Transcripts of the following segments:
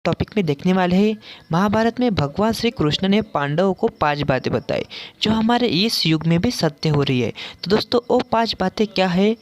Topic में देखने वाले हैं। महाभारत में भगवान श्री कृष्ण ने पांडवों को 5 बातें बताई जो हमारे इस युग में भी सत्य हो रही है। तो दोस्तों वो 5 बातें क्या है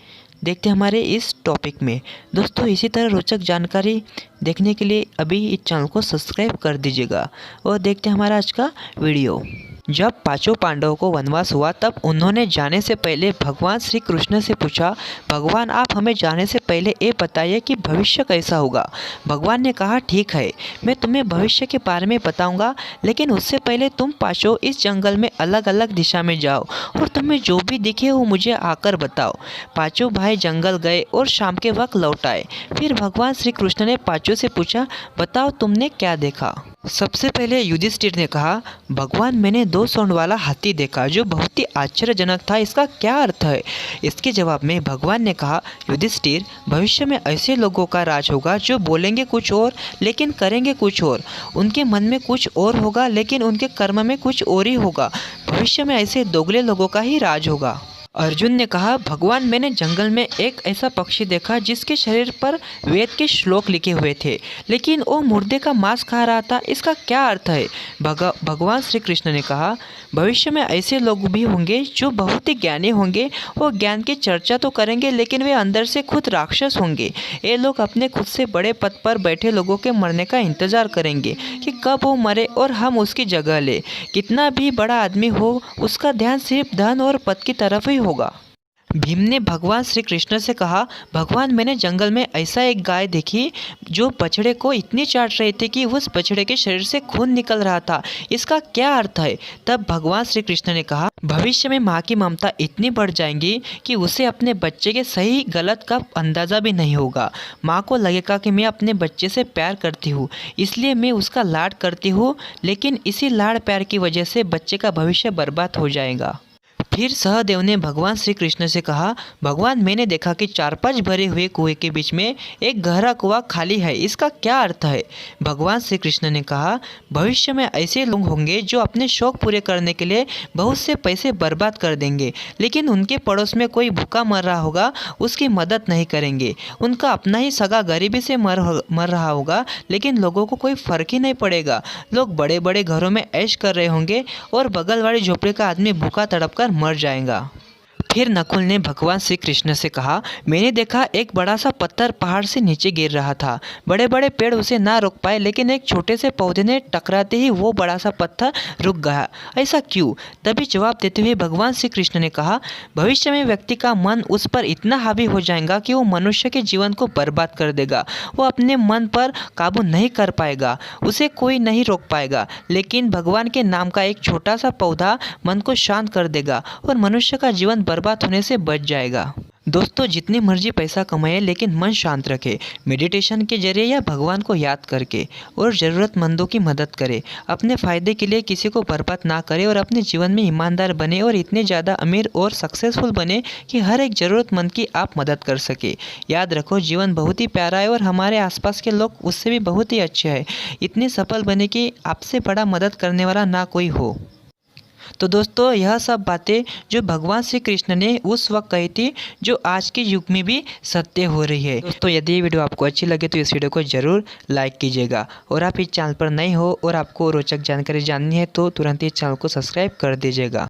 देखते हैं हमारे इस टॉपिक में। दोस्तों इसी तरह रोचक जानकारी देखने के लिए अभी इस चैनल को सब्सक्राइब कर दीजिएगा और देखते हैं हमारा आज का वीडियो। जब 5 पांडवों को वनवास हुआ तब उन्होंने जाने से पहले भगवान श्री कृष्ण से पूछा, भगवान आप हमें जाने से पहले ये बताइए कि भविष्य कैसा होगा। भगवान ने कहा, ठीक है, मैं तुम्हें भविष्य के बारे में बताऊंगा, लेकिन उससे पहले तुम 5 इस जंगल में अलग अलग दिशा में जाओ और तुम्हें जो भी दिखे वो मुझे आकर बताओ। 5 भाई जंगल गए और शाम के वक्त लौट आए। फिर भगवान श्री कृष्ण ने 5 से पूछा, बताओ तुमने क्या देखा। सबसे पहले युधिष्ठिर ने कहा, भगवान मैंने 2 सूंड वाला हाथी देखा जो बहुत ही आश्चर्यजनक था, इसका क्या अर्थ है। इसके जवाब में भगवान ने कहा, युधिष्ठिर भविष्य में ऐसे लोगों का राज होगा जो बोलेंगे कुछ और लेकिन करेंगे कुछ और, उनके मन में कुछ और होगा लेकिन उनके कर्म में कुछ और ही होगा। भविष्य में ऐसे दोगले लोगों का ही राज होगा। अर्जुन ने कहा, भगवान मैंने जंगल में एक ऐसा पक्षी देखा जिसके शरीर पर वेद के श्लोक लिखे हुए थे लेकिन वो मुर्दे का मांस खा रहा था, इसका क्या अर्थ है। भगवान श्री कृष्ण ने कहा, भविष्य में ऐसे लोग भी होंगे जो बहुत ही ज्ञानी होंगे, वो ज्ञान की चर्चा तो करेंगे लेकिन वे अंदर से खुद राक्षस होंगे। ये लोग अपने खुद से बड़े पद पर बैठे लोगों के मरने का इंतजार करेंगे कि कब वो मरे और हम उसकी जगह ले। कितना भी बड़ा आदमी हो उसका ध्यान सिर्फ धन और पद की तरफ ही होगा। भीम ने भगवान श्री कृष्ण से कहा, भगवान मैंने जंगल में ऐसा एक गाय देखी जो बछड़े को इतनी चाट रही थी कि उस बछड़े के शरीर से खून निकल रहा था, इसका क्या अर्थ है। तब भगवान श्री कृष्ण ने कहा, भविष्य में माँ की ममता इतनी बढ़ जाएंगी कि उसे अपने बच्चे के सही गलत का अंदाज़ा भी नहीं होगा। माँ को लगेगा कि मैं अपने बच्चे से प्यार करती हूँ इसलिए मैं उसका लाड करती हूँ, लेकिन इसी लाड प्यार की वजह से बच्चे का भविष्य बर्बाद हो जाएगा। फिर सहदेव ने भगवान श्री कृष्ण से कहा, भगवान मैंने देखा कि 4-5 भरे हुए कुएं के बीच में एक गहरा कुआं खाली है, इसका क्या अर्थ है। भगवान श्री कृष्ण ने कहा, भविष्य में ऐसे लोग होंगे जो अपने शौक पूरे करने के लिए बहुत से पैसे बर्बाद कर देंगे लेकिन उनके पड़ोस में कोई भूखा मर रहा होगा उसकी मदद नहीं करेंगे। उनका अपना ही सगा गरीबी से मर रहा होगा लेकिन लोगों को कोई फर्क ही नहीं पड़ेगा। लोग बड़े बड़े घरों में ऐश कर रहे होंगे और बगल वाली झोपड़ी का आदमी भूखा तड़प कर मर जाएगा। फिर नकुल ने भगवान श्री कृष्ण से कहा, मैंने देखा एक बड़ा सा पत्थर पहाड़ से नीचे गिर रहा था। बड़े बड़े पेड़ उसे ना रोक पाए लेकिन एक छोटे से पौधे ने टकराते ही वो बड़ा सा पत्थर रुक गया, ऐसा क्यों। तभी जवाब देते हुए भगवान श्री कृष्ण ने कहा, भविष्य में व्यक्ति का मन उस पर इतना हावी हो जाएगा कि वो मनुष्य के जीवन को बर्बाद कर देगा। वो अपने मन पर काबू नहीं कर पाएगा, उसे कोई नहीं रोक पाएगा, लेकिन भगवान के नाम का एक छोटा सा पौधा मन को शांत कर देगा और मनुष्य का जीवन बर्बाद होने से बच जाएगा। दोस्तों जितनी मर्जी पैसा कमाए लेकिन मन शांत रखे, मेडिटेशन के जरिए या भगवान को याद करके, और ज़रूरतमंदों की मदद करे। अपने फ़ायदे के लिए किसी को बर्बाद ना करे और अपने जीवन में ईमानदार बने और इतने ज़्यादा अमीर और सक्सेसफुल बने कि हर एक ज़रूरतमंद की आप मदद कर सके। याद रखो, जीवन बहुत ही प्यारा है और हमारे आसपास के लोग उससे भी बहुत ही अच्छे हैं। इतने सफल बने कि आपसे बड़ा मदद करने वाला ना कोई हो। तो दोस्तों यह सब बातें जो भगवान श्री कृष्ण ने उस वक्त कही थी जो आज के युग में भी सत्य हो रही है। दोस्तों यदि ये वीडियो आपको अच्छी लगे तो इस वीडियो को ज़रूर लाइक कीजिएगा और आप इस चैनल पर नए हो और आपको रोचक जानकारी जाननी है तो तुरंत इस चैनल को सब्सक्राइब कर दीजिएगा।